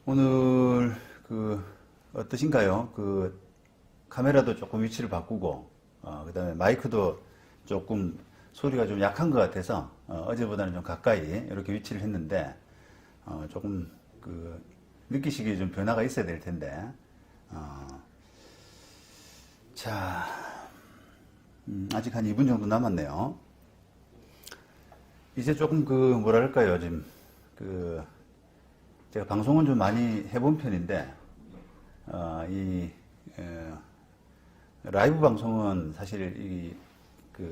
오늘 어떠신가요? 카메라도 조금 위치를 바꾸고 그다음에 마이크도 조금 소리가 좀 약한 것 같아서 어제보다는 좀 가까이 이렇게 위치를 했는데 조금 느끼시기에 좀 변화가 있어야 될 텐데 자 아직 한 2분 정도 남았네요. 이제 조금 뭐랄까요, 지금 제가 방송은 좀 많이 해본 편인데 라이브 방송은 사실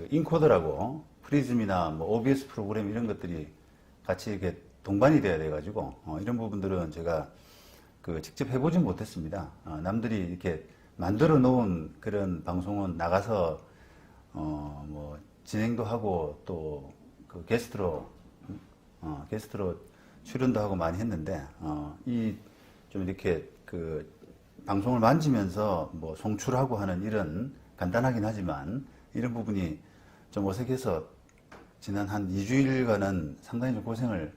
인코더라고 프리즘이나 뭐 OBS 프로그램 이런 것들이 같이 이렇게 동반이 돼야 돼가지고 이런 부분들은 제가 직접 해보진 못했습니다. 남들이 이렇게 만들어 놓은 그런 방송은 나가서 뭐 진행도 하고 또 게스트로 출연도 하고 많이 했는데 좀 이렇게 방송을 만지면서 뭐 송출하고 하는 이런 간단하긴 하지만 이런 부분이 좀 어색해서 지난 한 2주일간은 상당히 좀 고생을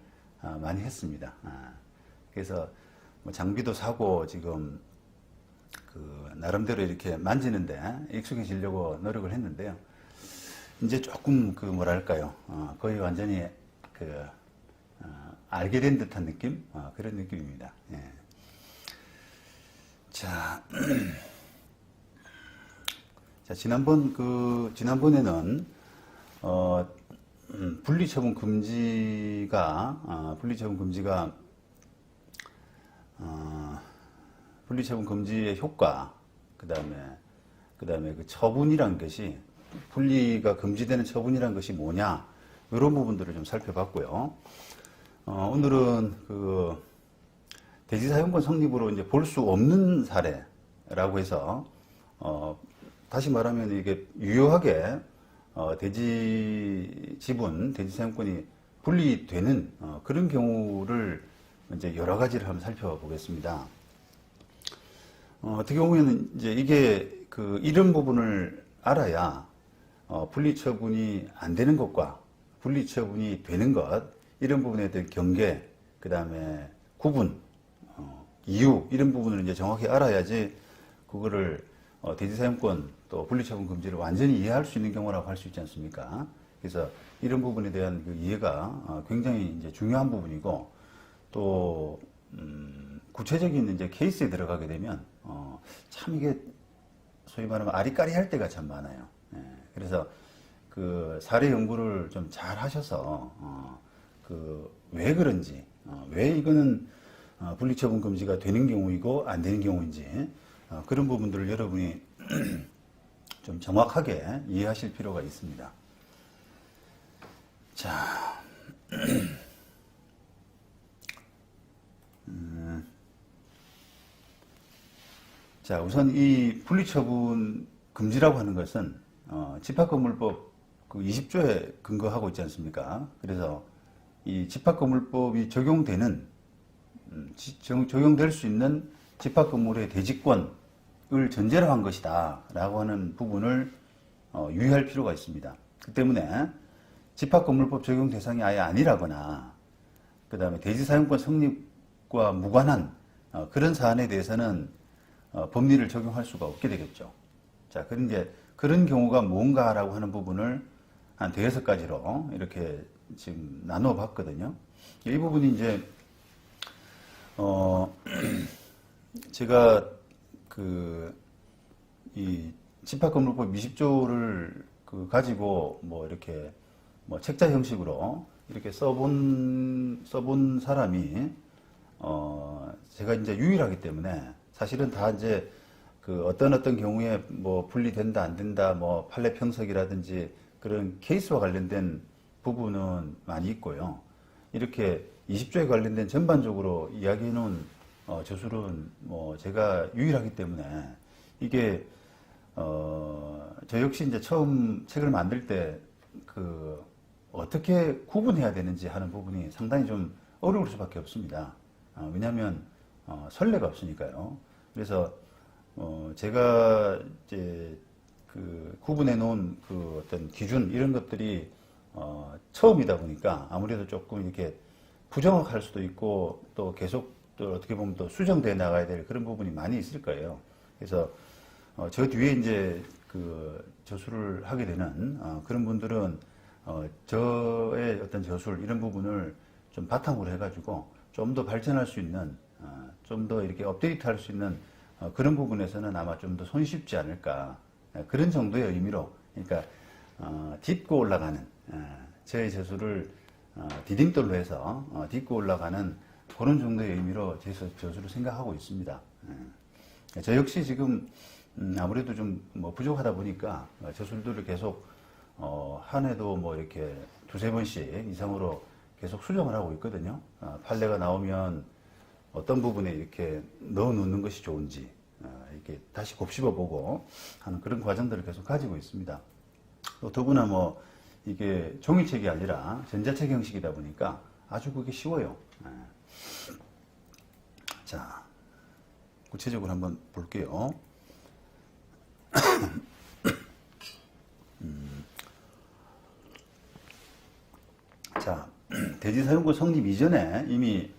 많이 했습니다. 그래서 뭐 장비도 사고 지금 나름대로 이렇게 만지는데 익숙해지려고 노력을 했는데요. 이제 조금 뭐랄까요, 거의 완전히 알게 된 듯한 느낌? 그런 느낌입니다. 예. 자, 지난번에는, 분리처분 금지가, 분리처분 금지의 효과, 그 다음에 처분이란 것이, 분리가 금지되는 처분이란 것이 뭐냐, 이런 부분들을 좀 살펴봤고요. 오늘은 대지사용권 성립으로 이제 볼 수 없는 사례라고 해서, 다시 말하면 이게 유효하게, 대지 지분, 대지 사용권이 분리되는, 그런 경우를 이제 여러 가지를 한번 살펴보겠습니다. 어떻게 보면 이제 이게 이런 부분을 알아야, 분리처분이 안 되는 것과 분리처분이 되는 것, 이런 부분에 대한 경계, 그 다음에 구분, 이유, 이런 부분을 이제 정확히 알아야지 그거를 대지사용권 또 분리처분 금지를 완전히 이해할 수 있는 경우라고 할 수 있지 않습니까? 그래서 이런 부분에 대한 이해가 굉장히 이제 중요한 부분이고 또 구체적인 이제 케이스에 들어가게 되면 참 이게 소위 말하면 아리까리할 때가 참 많아요. 예, 그래서 사례 연구를 좀 잘 하셔서 왜 그런지, 왜 이거는 분리처분 금지가 되는 경우이고 안 되는 경우인지 그런 부분들을 여러분이 좀 정확하게 이해하실 필요가 있습니다. 자, 자, 우선 이 분리처분 금지라고 하는 것은 집합건물법 20조에 근거하고 있지 않습니까? 그래서 이 집합건물법이 적용될 수 있는 집합건물의 대지권을 전제로 한 것이다 라고 하는 부분을 유의할 필요가 있습니다. 그 때문에 집합건물법 적용 대상이 아예 아니라거나 그 다음에 대지사용권 성립과 무관한 그런 사안에 대해서는 법리를 적용할 수가 없게 되겠죠. 자, 그런 경우가 뭔가라고 하는 부분을 한 대여섯 가지로 이렇게 지금 나누어 봤거든요. 이 부분이 이제, 제가 이 집합건물법 20조를 가지고 뭐 이렇게 뭐 책자 형식으로 이렇게 써본 사람이, 제가 이제 유일하기 때문에 사실은 다 이제 어떤 경우에 뭐 분리된다 안 된다 뭐 판례 평석이라든지 그런 케이스와 관련된 부분은 많이 있고요. 이렇게 20조에 관련된 전반적으로 이야기해 놓은 저술은 뭐 제가 유일하기 때문에 이게 저 역시 이제 처음 책을 만들 때 어떻게 구분해야 되는지 하는 부분이 상당히 좀 어려울 수밖에 없습니다. 왜냐하면 선례가 없으니까요. 그래서 제가 이제 구분해 놓은 어떤 기준 이런 것들이 처음이다 보니까 아무래도 조금 이렇게 부정확할 수도 있고 또 계속 또 어떻게 보면 또 수정돼 나가야 될 그런 부분이 많이 있을 거예요. 그래서 저 뒤에 이제 그 저술을 하게 되는 그런 분들은 저의 어떤 저술 이런 부분을 좀 바탕으로 해가지고 좀 더 발전할 수 있는 좀 더 이렇게 업데이트할 수 있는 그런 부분에서는 아마 좀 더 손쉽지 않을까 그런 정도의 의미로 그러니까 딛고 올라가는 저의 저술을 디딤돌로 해서 딛고 올라가는 그런 정도의 의미로 제 저술을 생각하고 있습니다. 저 역시 지금 아무래도 좀 뭐 부족하다 보니까 저술들을 계속 한 해도 뭐 이렇게 두세 번씩 이상으로 계속 수정을 하고 있거든요. 판례가 나오면 어떤 부분에 이렇게 넣어 놓는 것이 좋은지 이렇게 다시 곱씹어 보고 하는 그런 과정들을 계속 가지고 있습니다. 또 더구나 뭐 이게 종이책이 아니라 전자책 형식이다 보니까 아주 그게 쉬워요. 자, 구체적으로 한번 볼게요. 자, 대지 사용권 성립 이전에 이미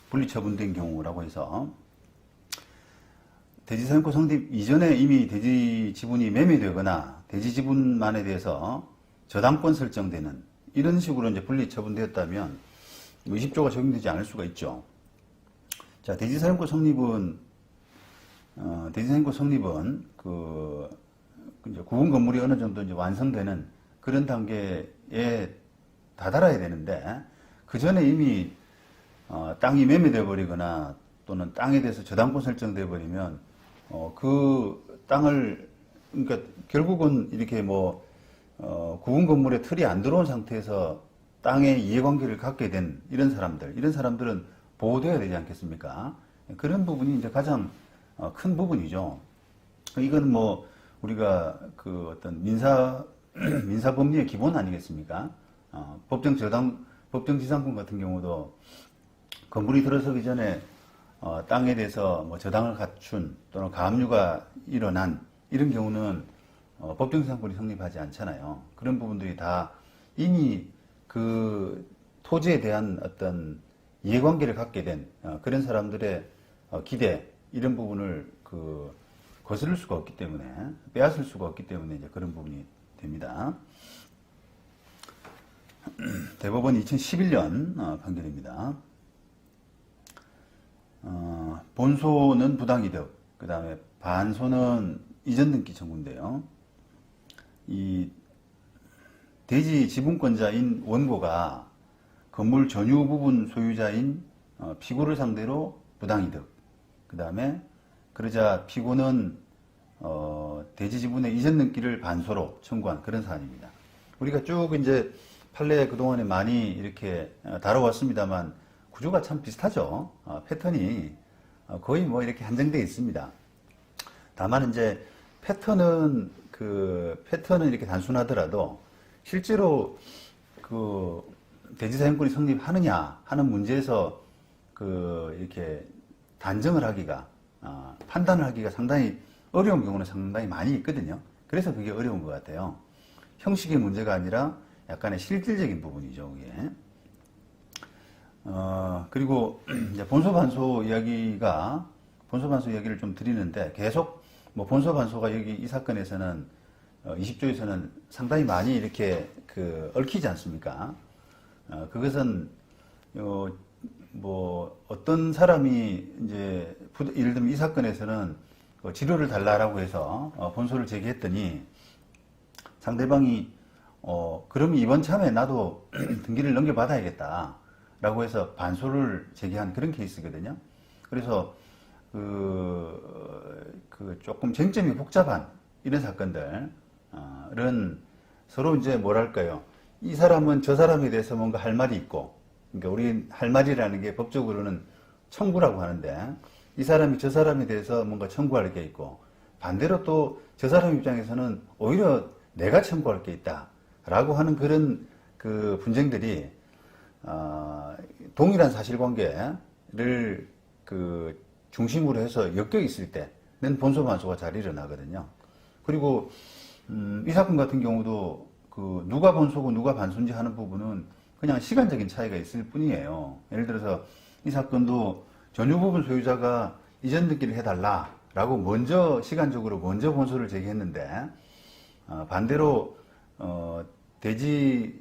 분리 처분된 경우라고 해서 대지 사용권 성립 이전에 이미 대지 지분이 매매되거나 대지 지분만에 대해서 저당권 설정되는 이런 식으로 이제 분리 처분되었다면 20조가 적용되지 않을 수가 있죠. 자, 대지 사용권 성립은 그 이제 구분 건물이 어느 정도 이제 완성되는 그런 단계에 다다라야 되는데 그 전에 이미 땅이 매매되어 버리거나 또는 땅에 대해서 저당권 설정되어 버리면 그 땅을 그러니까 결국은 이렇게 뭐 구분 건물에 틀이 안 들어온 상태에서 땅에 이해관계를 갖게 된 이런 사람들은 보호되어야 되지 않겠습니까? 그런 부분이 이제 가장 큰 부분이죠. 이건 뭐 우리가 그 어떤 민사법리의 기본 아니겠습니까? 법정지상권 같은 경우도 건물이 들어서기 전에 땅에 대해서 뭐 저당을 갖춘 또는 가압류가 일어난 이런 경우는 법정지상권이 성립하지 않잖아요. 그런 부분들이 다 이미 그 토지에 대한 어떤 이해관계를 갖게 된 그런 사람들의 기대 이런 부분을 그 거스를 수가 없기 때문에 빼앗을 수가 없기 때문에 이제 그런 부분이 됩니다. 대법원 2011년 판결입니다. 본소는 부당이득, 그 다음에 반소는 이전 등기 청구인데요. 이 대지 지분권자인 원고가 건물 전유 부분 소유자인 피고를 상대로 부당이득, 그 다음에 그러자 피고는 대지 지분의 이전 등기를 반소로 청구한 그런 사안입니다. 우리가 쭉 이제 판례 그동안에 많이 이렇게 다뤄왔습니다만 구조가 참 비슷하죠. 패턴이 거의 뭐 이렇게 한정되어 있습니다. 다만 이제 패턴은 이렇게 단순하더라도 실제로 그 대지 사용권이 성립하느냐 하는 문제에서 이렇게 단정을 하기가 판단을 하기가 상당히 어려운 경우는 상당히 많이 있거든요. 그래서 그게 어려운 것 같아요. 형식의 문제가 아니라 약간의 실질적인 부분이죠, 그게. 그리고 이제 본소 반소 이야기를 좀 드리는데 계속 뭐 본소 반소가 여기 이 사건에서는 20조에서는 상당히 많이 이렇게 얽히지 않습니까? 그것은 뭐 어떤 사람이 이제 예를 들면 이 사건에서는 지료를 달라라고 해서 본소를 제기했더니 상대방이 그럼 이번 참에 나도 등기를 넘겨받아야겠다 라고 해서 반소를 제기한 그런 케이스거든요. 그래서 조금 쟁점이 복잡한 이런 사건들은 서로 이제 뭐랄까요, 이 사람은 저 사람에 대해서 뭔가 할 말이 있고, 그러니까 우리 할 말이라는 게 법적으로는 청구라고 하는데 이 사람이 저 사람에 대해서 뭔가 청구할 게 있고, 반대로 또 저 사람 입장에서는 오히려 내가 청구할 게 있다 라고 하는 그런 분쟁들이 동일한 사실관계를 중심으로 해서 엮여 있을 때는 본소 반소가 잘 일어나거든요. 그리고 이 사건 같은 경우도 누가 본소고 누가 반소인지 하는 부분은 그냥 시간적인 차이가 있을 뿐이에요. 예를 들어서 이 사건도 전유 부분 소유자가 이전 등기를 해달라라고 먼저 시간적으로 먼저 본소를 제기했는데 반대로 대지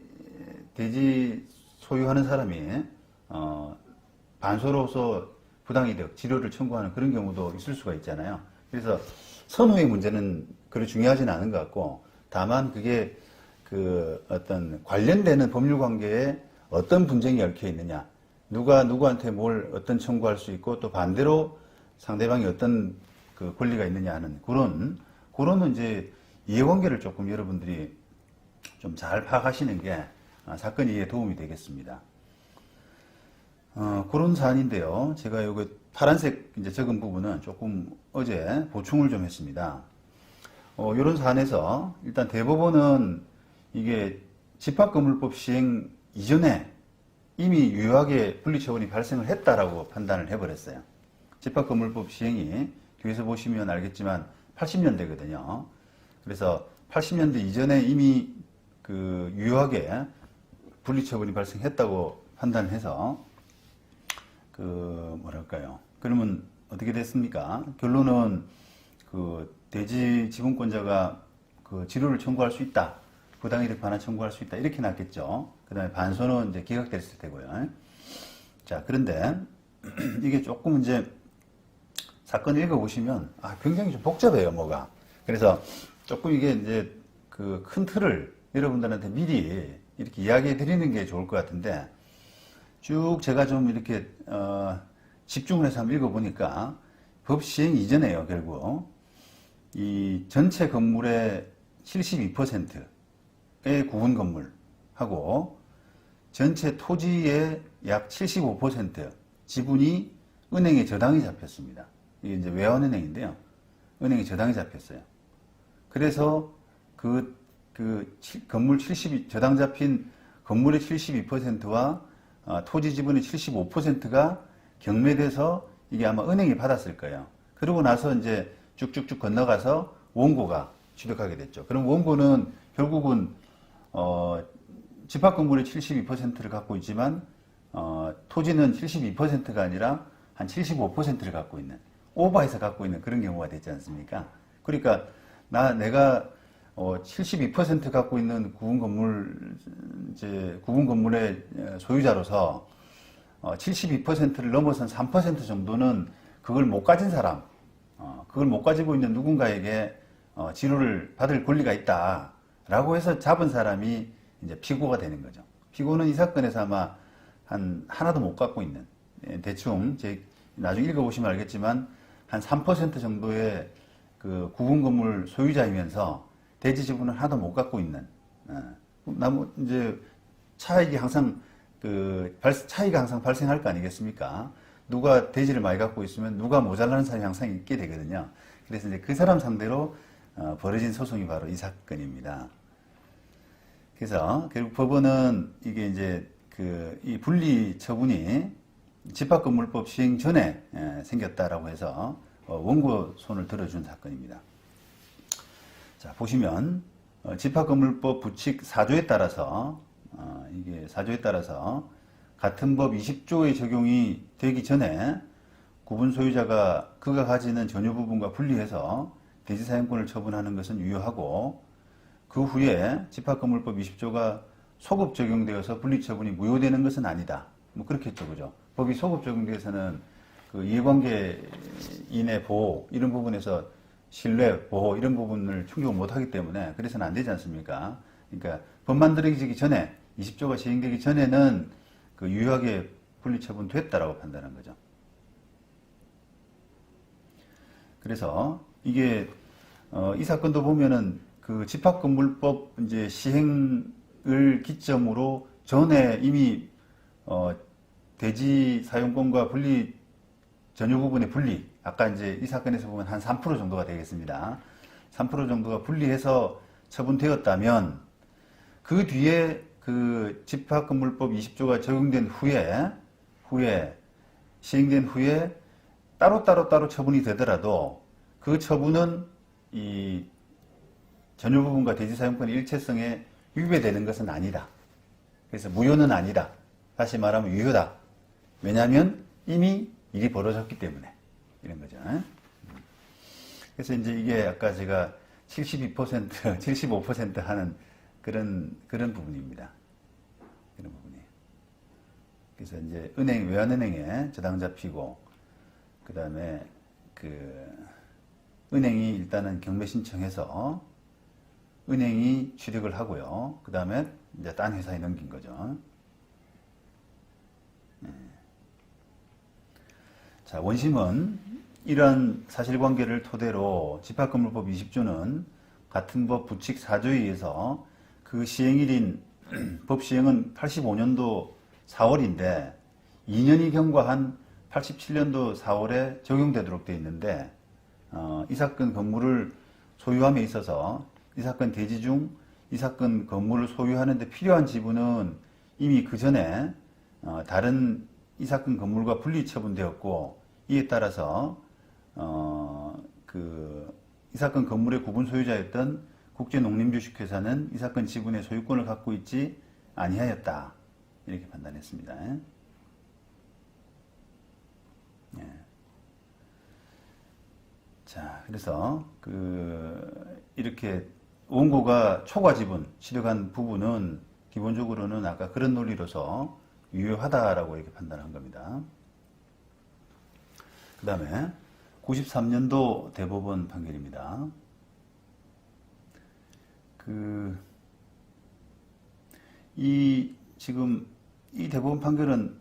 소유하는 사람이 반소로서 부당이득, 지료를 청구하는 그런 경우도 있을 수가 있잖아요. 그래서 선후의 문제는 그리 중요하지는 않은 것 같고, 다만 그게 그 어떤 관련되는 법률 관계에 어떤 분쟁이 얽혀 있느냐, 누가 누구한테 뭘 어떤 청구할 수 있고 또 반대로 상대방이 어떤 그 권리가 있느냐 하는 그런 이제 이해관계를 조금 여러분들이 좀 잘 파악하시는 게 사건 이해에 도움이 되겠습니다. 그런 사안인데요. 제가 여기 파란색 이제 적은 부분은 조금 어제 보충을 좀 했습니다. 이런 사안에서 일단 대법원은 이게 집합건물법 시행 이전에 이미 유효하게 분리처분이 발생을 했다라고 판단을 해버렸어요. 집합건물법 시행이 뒤에서 보시면 알겠지만 80년대거든요. 그래서 80년대 이전에 이미 그 유효하게 분리처분이 발생했다고 판단해서 뭐랄까요. 그러면 어떻게 됐습니까? 결론은 그 대지 지분권자가 그 지료를 청구할 수 있다. 부당이득 반환 청구할 수 있다. 이렇게 났겠죠. 그 다음에 반소는 이제 기각됐을 테고요. 자, 그런데 이게 조금 이제 사건을 읽어보시면, 굉장히 좀 복잡해요, 뭐가. 그래서 조금 이게 이제 그 큰 틀을 여러분들한테 미리 이렇게 이야기해 드리는 게 좋을 것 같은데, 쭉 제가 좀 이렇게, 집중을 해서 한번 읽어보니까, 법 시행 이전에요, 결국. 이 전체 건물의 72%의 구분 건물하고, 전체 토지의 약 75% 지분이 은행에 저당이 잡혔습니다. 이게 이제 외환은행인데요. 은행에 저당이 잡혔어요. 그래서 저당 잡힌 건물의 72%와 토지 지분의 75%가 경매돼서 이게 아마 은행이 받았을 거예요. 그러고 나서 이제 쭉쭉쭉 건너가서 원고가 취득하게 됐죠. 그럼 원고는 결국은 집합 건물의 72%를 갖고 있지만 토지는 72%가 아니라 한 75%를 갖고 있는, 오버해서 갖고 있는 그런 경우가 됐지 않습니까? 그러니까 내가 72% 갖고 있는 구분 건물의 소유자로서 72%를 넘어선 3% 정도는 그걸 못 가진 사람, 그걸 못 가지고 있는 누군가에게 지료를 받을 권리가 있다라고 해서 잡은 사람이 이제 피고가 되는 거죠. 피고는 이 사건에서 아마 하나도 못 갖고 있는, 대충 나중에 읽어보시면 알겠지만 한 3% 정도의 그 구분 건물 소유자이면서 대지 지분을 하나도 못 갖고 있는, 이제 차이가 항상 발생할 거 아니겠습니까? 누가 대지를 많이 갖고 있으면 누가 모자라는 사람이 항상 있게 되거든요. 그래서 이제 그 사람 상대로 벌어진 소송이 바로 이 사건입니다. 그래서 결국 법원은 이게 이제 이 분리 처분이 집합건물법 시행 전에 생겼다라고 해서 원고 손을 들어준 사건입니다. 자, 보시면 집합건물법 부칙 4조에 따라서 이게 4조에 따라서 같은 법 20조의 적용이 되기 전에 구분 소유자가 그가 가지는 전유 부분과 분리해서 대지 사용권을 처분하는 것은 유효하고, 그 후에 집합건물법 20조가 소급 적용되어서 분리 처분이 무효되는 것은 아니다. 뭐 그렇겠죠, 그죠? 법이 소급 적용돼서는 그 이해관계인의 보호 이런 부분에서 신뢰 보호 이런 부분을 충족을 못하기 때문에 그래서는 안 되지 않습니까? 그러니까 법 만들어지기 전에 20조가 시행되기 전에는 그 유효하게 분리 처분됐다라고 판단한 거죠. 그래서 이게 이 사건도 보면은 그 집합건물법 이제 시행을 기점으로 전에 이미 대지 사용권과 분리 전유 부분의 분리, 아까 이제 이 사건에서 보면 한 3% 정도가 되겠습니다. 3% 정도가 분리해서 처분되었다면 그 뒤에 그 집합건물법 20조가 적용된 후에 시행된 후에 따로 처분이 되더라도 그 처분은 이 전유 부분과 대지 사용권의 일체성에 위배되는 것은 아니다. 그래서 무효는 아니다. 다시 말하면 유효다. 왜냐하면 이미 일이 벌어졌기 때문에 이런 거죠. 그래서 이제 이게 아까 제가 72%, 75% 하는 그런 부분입니다. 그런 부분이에요. 그래서 이제 외환은행에 저당 잡히고, 그 다음에 은행이 일단은 경매 신청해서 은행이 취득을 하고요. 그 다음에 이제 딴 회사에 넘긴 거죠. 자, 원심은 이러한 사실관계를 토대로 집합건물법 20조는 같은 법 부칙 4조에 의해서 그 시행일인 법 시행은 85년도 4월인데 2년이 경과한 87년도 4월에 적용되도록 되어 있는데, 이 사건 건물을 소유함에 있어서 이 사건 대지 중 이 사건 건물을 소유하는 데 필요한 지분은 이미 그 전에 다른 이 사건 건물과 분리 처분되었고, 이에 따라서 이 사건 건물의 구분 소유자였던 국제농림주식회사는 이 사건 지분의 소유권을 갖고 있지 아니하였다, 이렇게 판단했습니다. 예. 자, 그래서 이렇게 원고가 초과 지분 취득한 부분은 기본적으로는 아까 그런 논리로서 유효하다라고 이렇게 판단한 겁니다. 그 다음에 93년도 대법원 판결입니다. 지금 이 대법원 판결은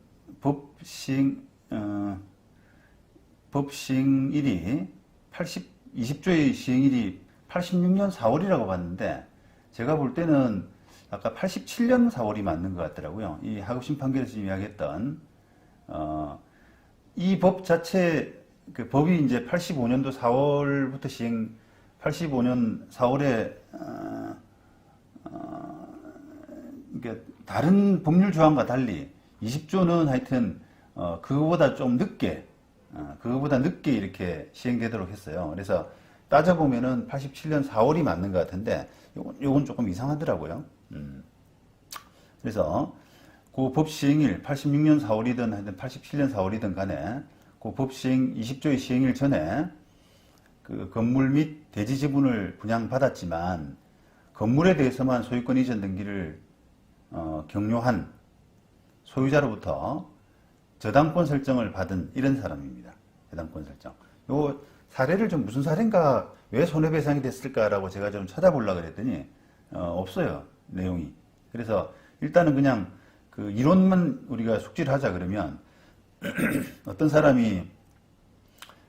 법시행일이 20조의 시행일이 86년 4월이라고 봤는데, 제가 볼 때는 아까 87년 4월이 맞는 것 같더라고요. 이 하급심 판결에서 이야기했던 이 법 자체, 법이 이제 85년도 4월부터 85년 4월에 그러니까 다른 법률 조항과 달리 20조는 하여튼 그거보다 좀 늦게 이렇게 시행되도록 했어요. 그래서 따져보면은 87년 4월이 맞는 것 같은데, 요건 조금 이상하더라고요. 그래서 그 법 시행일 86년 4월이든 하여튼 87년 4월이든 간에 그 법 시행 20조의 시행일 전에 그 건물 및 대지 지분을 분양받았지만 건물에 대해서만 소유권 이전 등기를 격려한 소유자로부터 저당권 설정을 받은 이런 사람입니다. 저당권 설정. 요 사례를 좀 무슨 사례인가, 왜 손해배상이 됐을까라고 제가 좀 찾아보려고 그랬더니 없어요, 내용이. 그래서 일단은 그냥 그 이론만 우리가 숙지를 하자 그러면 어떤 사람이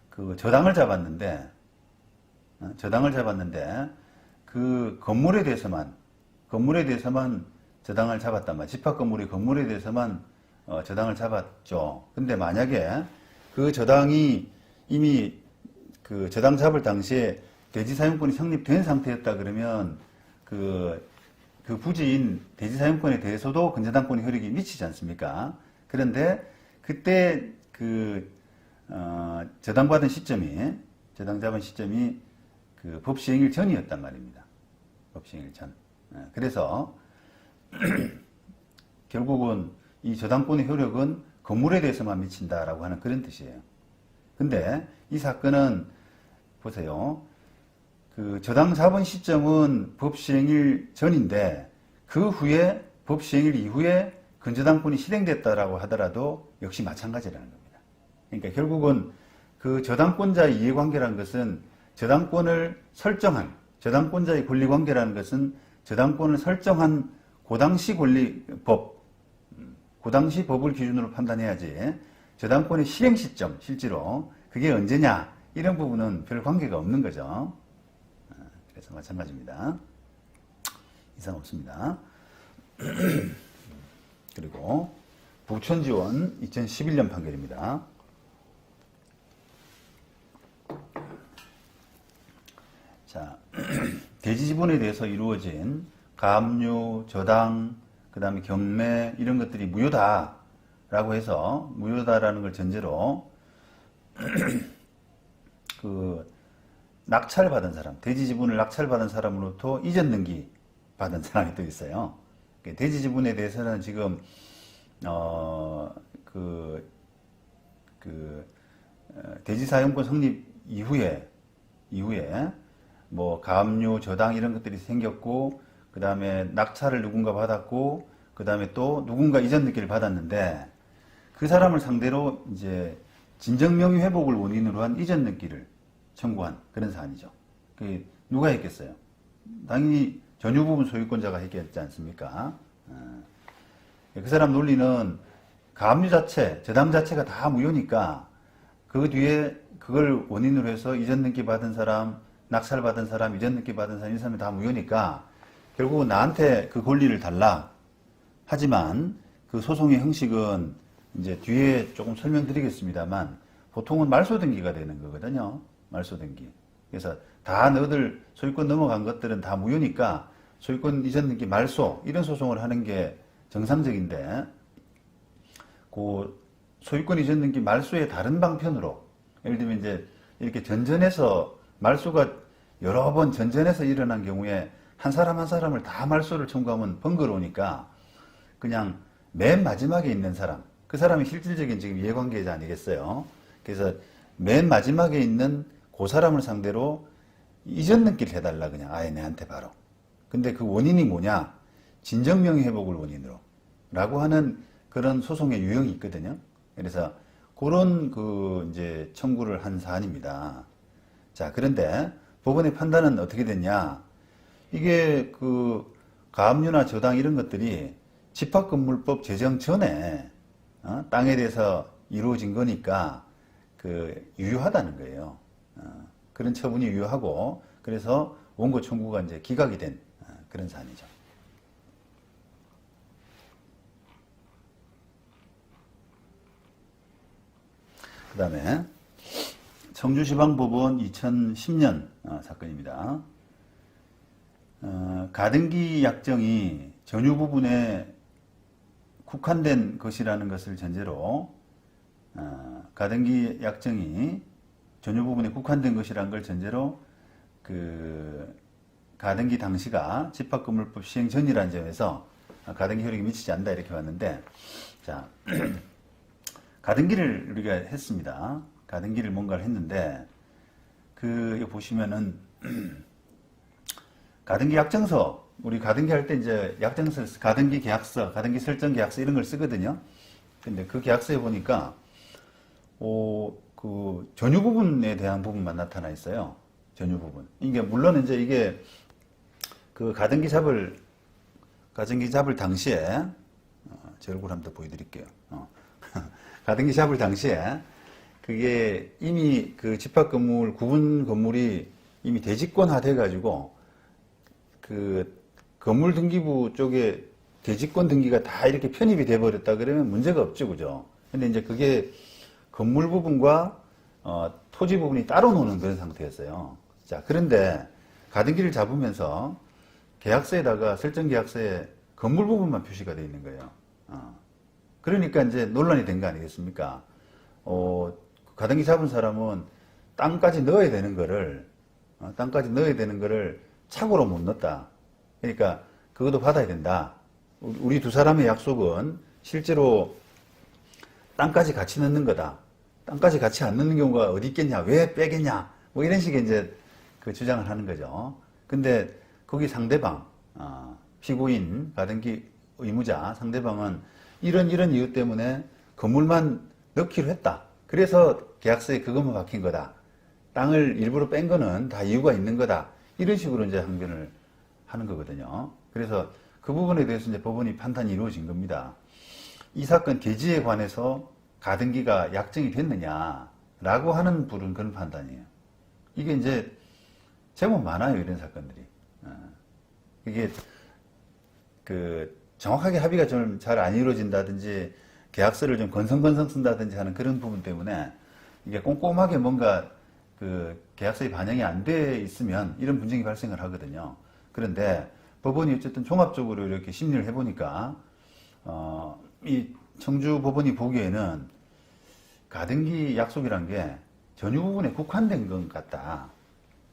그 저당을 잡았는데 그 건물에 대해서만 저당을 잡았단 말이에요. 집합 건물의 건물에 대해서만 저당을 잡았죠. 근데 만약에 그 저당이 이미 그 저당 잡을 당시에 대지 사용권이 성립된 상태였다 그러면 그 부지인 대지 사용권에 대해서도 근저당권의 효력이 미치지 않습니까? 그런데 그때 저당 잡은 시점이 그 법 시행일 전이었단 말입니다. 법 시행일 전. 그래서 결국은 이 저당권의 효력은 건물에 대해서만 미친다라고 하는 그런 뜻이에요. 근데 이 사건은 보세요. 그 저당 잡은 시점은 법 시행일 전인데 그 후에 법 시행일 이후에 근저당권이 실행됐다라고 하더라도 역시 마찬가지라는 겁니다. 그러니까 결국은 그 저당권자의 이해관계라는 것은 저당권자의 권리관계라는 것은 저당권을 설정한 그 당시 그 당시 법을 기준으로 판단해야지 저당권의 실행 시점, 실제로 그게 언제냐, 이런 부분은 별 관계가 없는 거죠. 그래서 마찬가지입니다. 이상 없습니다. 그리고 부천지원 2011년 판결입니다. 자, 대지지분에 대해서 이루어진 가압류, 저당, 그 다음에 경매 이런 것들이 무효다라고 해서 무효다라는 걸 전제로 그 낙찰받은 사람, 대지지분을 낙찰받은 사람으로부터 이전 등기 받은 사람이 또 있어요. 대지지분에 대해서는 지금 그 대지사용권 성립 이후에 뭐 가압류, 저당 이런 것들이 생겼고, 그 다음에 낙찰을 누군가 받았고, 그 다음에 또 누군가 이전 느끼를 받았는데, 그 사람을 상대로 이제 진정명의 회복을 원인으로 한 이전 느끼를 청구한 그런 사안이죠. 그 누가 했겠어요? 당연히 전유 부분 소유권자가 했겠지 않습니까? 그 사람 논리는 가압류 자체, 저당 자체가 다 무효니까 그 뒤에 그걸 원인으로 해서 이전 등기 받은 사람, 낙찰 받은 사람, 이전 등기 받은 사람, 이 사람이 다 무효니까 결국은 나한테 그 권리를 달라. 하지만 그 소송의 형식은 이제 뒤에 조금 설명드리겠습니다만 보통은 말소 등기가 되는 거거든요. 말소 등기. 그래서 다 너희들 소유권 넘어간 것들은 다 무효니까 소유권 이전 등기 말소 이런 소송을 하는 게 정상적인데 그 소유권 이전 등기 말소의 다른 방편으로 예를 들면 이제 이렇게 전전해서 말소가 여러 번 전전해서 일어난 경우에 한 사람 한 사람을 다 말소를 청구하면 번거로우니까 그냥 맨 마지막에 있는 사람 그 사람이 실질적인 지금 이해관계자 아니겠어요? 그래서 맨 마지막에 있는 그 사람을 상대로 이전 등기를 해달라 그냥 아예 내한테 바로. 근데 그 원인이 뭐냐? 진정명의 회복을 원인으로 라고 하는 그런 소송의 유형이 있거든요. 그래서 그런 그 이제 청구를 한 사안입니다. 자, 그런데 법원의 판단은 어떻게 됐냐? 이게 그 가압류나 저당 이런 것들이 집합건물법 제정 전에 땅에 대해서 이루어진 거니까 그 유효하다는 거예요. 그런 처분이 유효하고 그래서 원고 청구가 이제 기각이 된 그런 사안이죠. 그 다음에 청주지방법원 2010년 사건입니다. 가등기 약정이 전유 부분에 국한된 것이라는 것을 전제로 가등기 약정이 전유 부분에 국한된 것이라는 걸 전제로 그 가등기 당시가 집합건물법 시행 전이라는 점에서 가등기 효력이 미치지 않는다 이렇게 봤는데 자 가등기를 우리가 했습니다. 가등기를 뭔가를 했는데 그 여기 보시면은 가등기 약정서 우리 가등기 할 때 이제 약정서 가등기 계약서, 가등기 설정 계약서 이런 걸 쓰거든요. 근데 그 계약서에 보니까 그 전유 부분에 대한 부분만 나타나 있어요. 전유 부분. 이게 물론 이제 이게 그 가등기 잡을 당시에 제 얼굴 한번 더 보여드릴게요. 가등기 잡을 당시에 그게 이미 그 집합건물 구분 건물이 이미 대지권화 돼가지고 그 건물 등기부 쪽에 대지권 등기가 다 이렇게 편입이 돼버렸다 그러면 문제가 없죠, 그죠? 근데 이제 그게 건물 부분과 토지 부분이 따로 노는 그런 상태였어요. 자, 그런데 가등기를 잡으면서 계약서에다가 설정 계약서에 건물 부분만 표시가 되어 있는 거예요. 그러니까 이제 논란이 된 거 아니겠습니까? 가등기 잡은 사람은 땅까지 넣어야 되는 거를 착오로 못 넣었다. 그러니까 그것도 받아야 된다. 우리 두 사람의 약속은 실제로 땅까지 같이 넣는 거다. 땅까지 같이 안 넣는 경우가 어디 있겠냐? 왜 빼겠냐? 뭐 이런 식의 이제 그 주장을 하는 거죠. 근데 거기 상대방, 피고인, 가등기 의무자 상대방은 이런 이유 때문에 건물만 넣기로 했다. 그래서 계약서에 그것만 박힌 거다. 땅을 일부러 뺀 거는 다 이유가 있는 거다. 이런 식으로 이제 항변을 하는 거거든요. 그래서 그 부분에 대해서 이제 법원이 판단이 이루어진 겁니다. 이 사건 대지에 관해서 가등기가 약정이 됐느냐라고 하는 그런 판단이에요. 이게 이제 제법 많아요, 이런 사건들이. 이게 그 정확하게 합의가 좀 잘 안 이루어진다든지 계약서를 좀 건성건성 쓴다든지 하는 그런 부분 때문에 이게 꼼꼼하게 뭔가 그 계약서에 반영이 안 돼 있으면 이런 분쟁이 발생을 하거든요. 그런데 법원이 어쨌든 종합적으로 이렇게 심리를 해보니까 이 청주 법원이 보기에는 가등기 약속이란 게 전유 부분에 국한된 것 같다.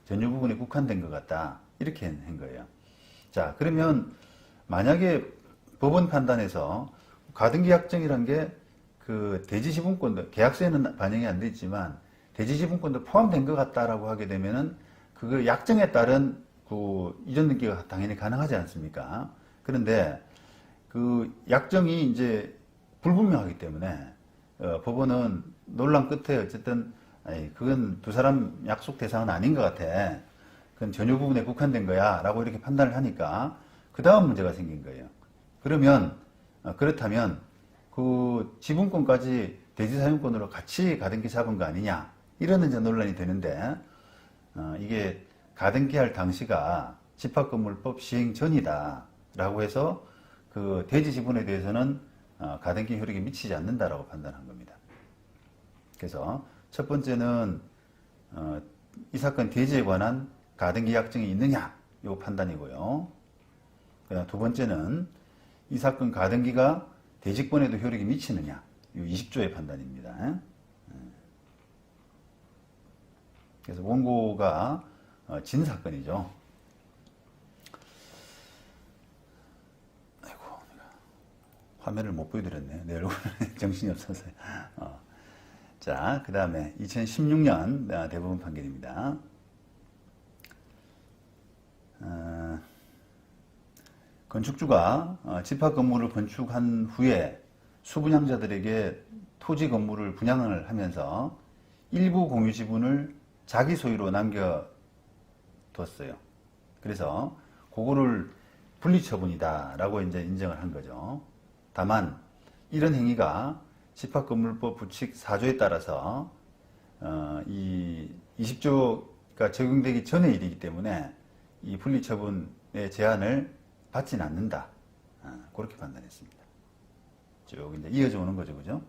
전유 부분에 국한된 것 같다. 이렇게 한 거예요. 자, 그러면 만약에 법원 판단에서 가등기 약정이란 게 그 대지지분권도 계약서에는 반영이 안 돼 있지만 대지지분권도 포함된 것 같다라고 하게 되면은 그 약정에 따른 그 이전 등기가 당연히 가능하지 않습니까? 그런데 그 약정이 이제 불분명하기 때문에 법원은 논란 끝에 어쨌든 그건 두 사람 약속 대상은 아닌 것 같아. 그건 전유 부분에 국한된 거야 라고 이렇게 판단을 하니까 그 다음 문제가 생긴 거예요. 그러면 그렇다면 그 지분권까지 대지사용권으로 같이 가등기 잡은 거 아니냐 이런 이제 논란이 되는데 이게 가등기할 당시가 집합건물법 시행 전이다 라고 해서 그 대지 지분에 대해서는 가등기 효력이 미치지 않는다라고 판단한 겁니다. 그래서 첫 번째는 이 사건 대지에 관한 가등기 약정이 있느냐 이 판단이고요. 그다음 두 번째는 이 사건 가등기가 대지권에도 효력이 미치느냐 이 20조의 판단입니다. 그래서 원고가 진 사건이죠. 아이고, 화면을 못 보여드렸네. 내 얼굴에 정신이 없어서. 자, 그 다음에 2016년 대법원 판결입니다. 건축주가 집합 건물을 건축한 후에 수분양자들에게 토지 건물을 분양을 하면서 일부 공유 지분을 자기 소유로 남겨뒀어요. 그래서 그거를 분리처분이다라고 이제 인정을 한 거죠. 다만 이런 행위가 집합건물법 부칙 4조에 따라서 이 20조가 적용되기 전의 일이기 때문에 이 분리처분의 제한을 받지는 않는다. 그렇게 판단했습니다. 쭉 이제 이어져 오는 거죠, 그죠?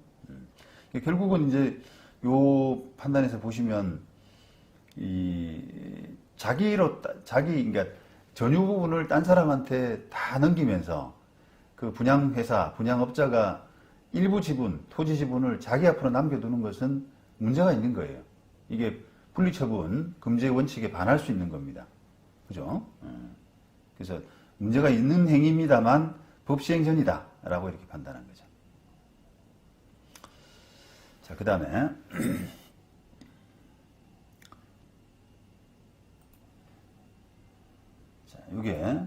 결국은 이제 요 판단에서 보시면 그러니까 전유 부분을 딴 사람한테 다 넘기면서 그 분양회사, 분양업자가 일부 지분, 토지 지분을 자기 앞으로 남겨두는 것은 문제가 있는 거예요. 이게 분리처분 금지의 원칙에 반할 수 있는 겁니다. 그죠? 그래서 문제가 있는 행위입니다만 법 시행 전이다 라고 이렇게 판단한 거죠. 자, 그 다음에 자, 요게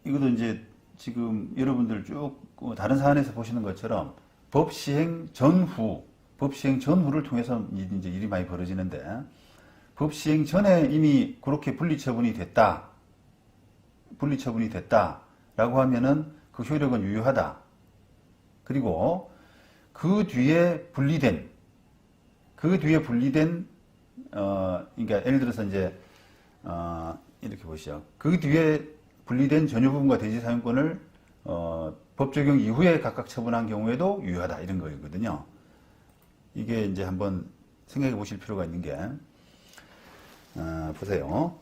이것도 이제 지금 여러분들 쭉 다른 사안에서 보시는 것처럼 법 시행 전후를 통해서 이제 일이 많이 벌어지는데 법 시행 전에 이미 그렇게 분리처분이 됐다라고 하면은 그 효력은 유효하다. 그리고 그 뒤에 분리된 그러니까 예를 들어서 이제 이렇게 보시죠. 그 뒤에 분리된 전유 부분과 대지 사용권을 법 적용 이후에 각각 처분한 경우에도 유효하다 이런 거거든요. 이게 이제 한번 생각해 보실 필요가 있는 게 보세요.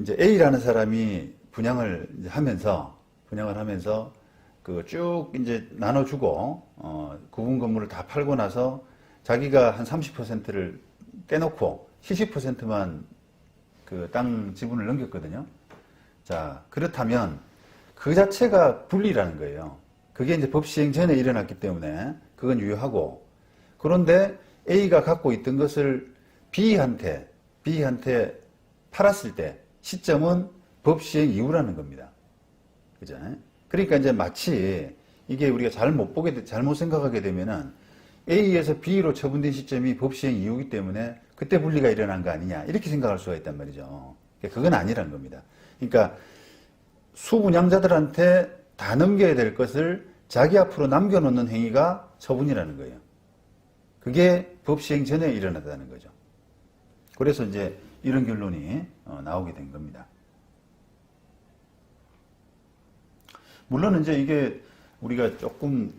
이제 A라는 사람이 분양을 하면서 그 쭉 이제 나눠주고 구분 건물을 다 팔고 나서 자기가 한 30%를 떼놓고 70%만 그 땅 지분을 넘겼거든요. 자, 그렇다면 그 자체가 분리라는 거예요. 그게 이제 법 시행 전에 일어났기 때문에 그건 유효하고, 그런데 A가 갖고 있던 것을 B한테 팔았을 때 시점은 법 시행 이후라는 겁니다. 그죠? 그러니까 이제 마치 이게 우리가 잘못 생각하게 되면은 A에서 B로 처분된 시점이 법 시행 이후이기 때문에 그때 분리가 일어난 거 아니냐 이렇게 생각할 수가 있단 말이죠. 그건 아니라는 겁니다. 그러니까 수분양자들한테 다 넘겨야 될 것을 자기 앞으로 남겨놓는 행위가 처분이라는 거예요. 그게 법 시행 전에 일어났다는 거죠. 그래서 이제 이런 결론이 나오게 된 겁니다. 물론 이제 이게 우리가 조금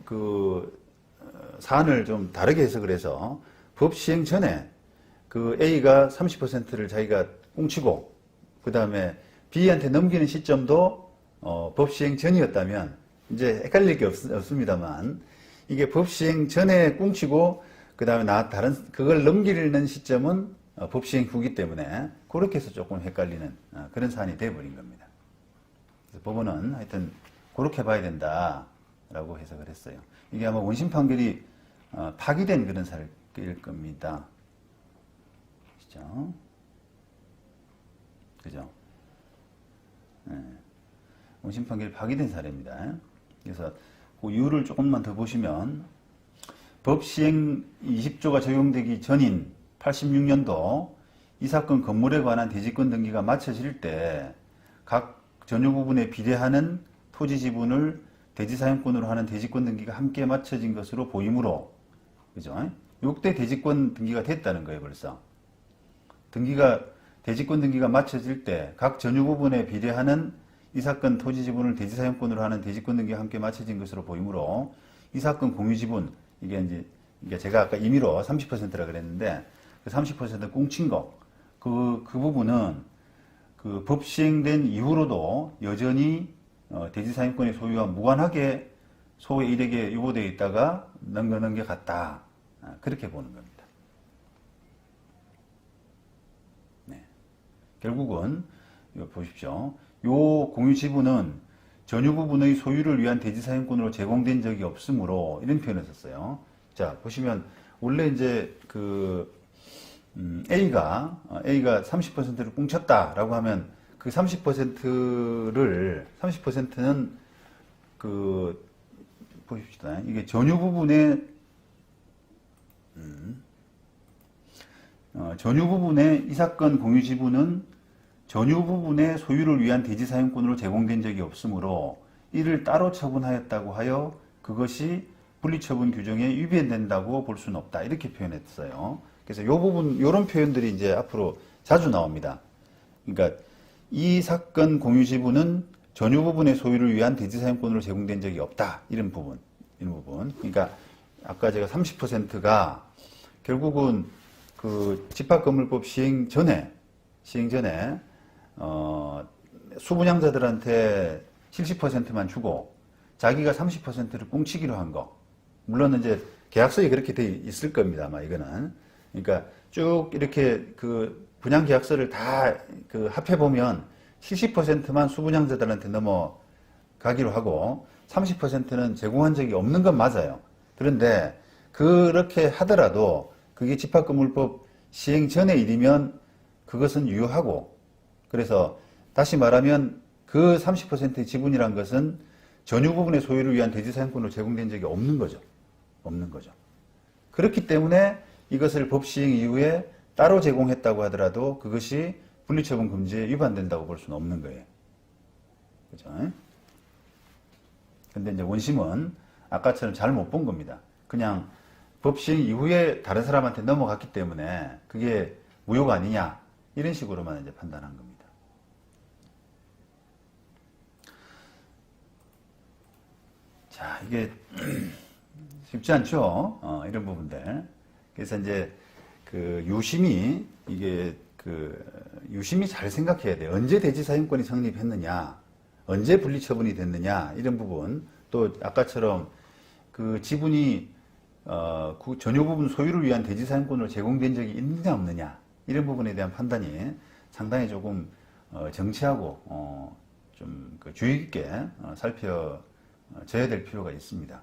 사안을 좀 다르게 해석을 해서 법 시행 전에 그 A가 30%를 자기가 꽁치고 그 다음에 B한테 넘기는 시점도 법 시행 전이었다면 이제 헷갈릴 게 없습니다만, 이게 법 시행 전에 꽁치고 그 다음에 그걸 넘기는 시점은 법 시행 후기 때문에 그렇게 해서 조금 헷갈리는 그런 사안이 돼버린 겁니다. 그래서 법원은 하여튼 그렇게 봐야 된다 라고 해석을 했어요. 이게 아마 원심 판결이 파기된 그런 사례일 겁니다. 그죠? 그죠? 네. 원심 판결이 파기된 사례입니다. 그래서 그 이유를 조금만 더 보시면 법 시행 20조가 적용되기 전인 86년도 이 사건 건물에 관한 대지권 등기가 마쳐질 때 각 전유 부분에 비례하는 토지 지분을 대지 사용권으로 하는 대지권 등기가 함께 마쳐진 것으로 보이므로, 그죠? 요때 대지권 등기가 됐다는 거예요, 벌써. 대지권 등기가 마쳐질 때 각 전유 부분에 비례하는 이 사건 토지 지분을 대지 사용권으로 하는 대지권 등기가 함께 마쳐진 것으로 보이므로 이 사건 공유 지분, 이게 제가 아까 임의로 30%라 그랬는데 그 30% 꽁친 거, 그 부분은 그 법 시행된 이후로도 여전히 대지 사용권의 소유와 무관하게 소의 일에게 유보되어 있다가 넘겨갔다. 그렇게 보는 겁니다. 네. 결국은 이거 보십시오. 요 공유 지분은 전유 부분의 소유를 위한 대지 사용권으로 제공된 적이 없으므로 이런 표현을 썼어요. 자, 보시면 원래 이제 A가 30%를 꽁쳤다라고 하면 그 30%는 보십시다. 이게 전유 부분의 이 사건 공유 지분은 전유 부분의 소유를 위한 대지 사용권으로 제공된 적이 없으므로 이를 따로 처분하였다고 하여 그것이 분리처분 규정에 위배된다고 볼 수는 없다. 이렇게 표현했어요. 그래서 요 부분, 요런 표현들이 이제 앞으로 자주 나옵니다. 그러니까 이 사건 공유 지분은 전유 부분의 소유를 위한 대지 사용권으로 제공된 적이 없다. 이런 부분. 그러니까 아까 제가 30%가 결국은 그 집합건물법 시행 전에 수분양자들한테 70%만 주고 자기가 30%를 꽁치기로 한 거. 물론 이제 계약서에 그렇게 돼 있을 겁니다. 아마 이거는. 그러니까 쭉 이렇게 그 분양 계약서를 다 그 합해 보면 70%만 수분양자들한테 넘어가기로 하고 30%는 제공한 적이 없는 건 맞아요. 그런데 그렇게 하더라도 그게 집합건물법 시행 전의 일이면 그것은 유효하고, 그래서 다시 말하면 그 30%의 지분이란 것은 전유 부분의 소유를 위한 대지 사용권으로 제공된 적이 없는 거죠. 그렇기 때문에 이것을 법 시행 이후에 따로 제공했다고 하더라도 그것이 분리처분 금지에 위반된다고 볼 수는 없는 거예요. 그죠? 근데 이제 원심은 아까처럼 잘 못 본 겁니다. 그냥 법 시행 이후에 다른 사람한테 넘어갔기 때문에 그게 무효가 아니냐, 이런 식으로만 이제 판단한 겁니다. 자, 이게 쉽지 않죠? 이런 부분들. 그래서 이제 유심히 잘 생각해야 돼요. 언제 대지 사용권이 성립했느냐, 언제 분리처분이 됐느냐, 이런 부분. 또 아까처럼 그 지분이 전유 부분 소유를 위한 대지 사용권으로 제공된 적이 있느냐 없느냐, 이런 부분에 대한 판단이 상당히 조금 정치하고 좀 주의 깊게 살펴져야 될 필요가 있습니다.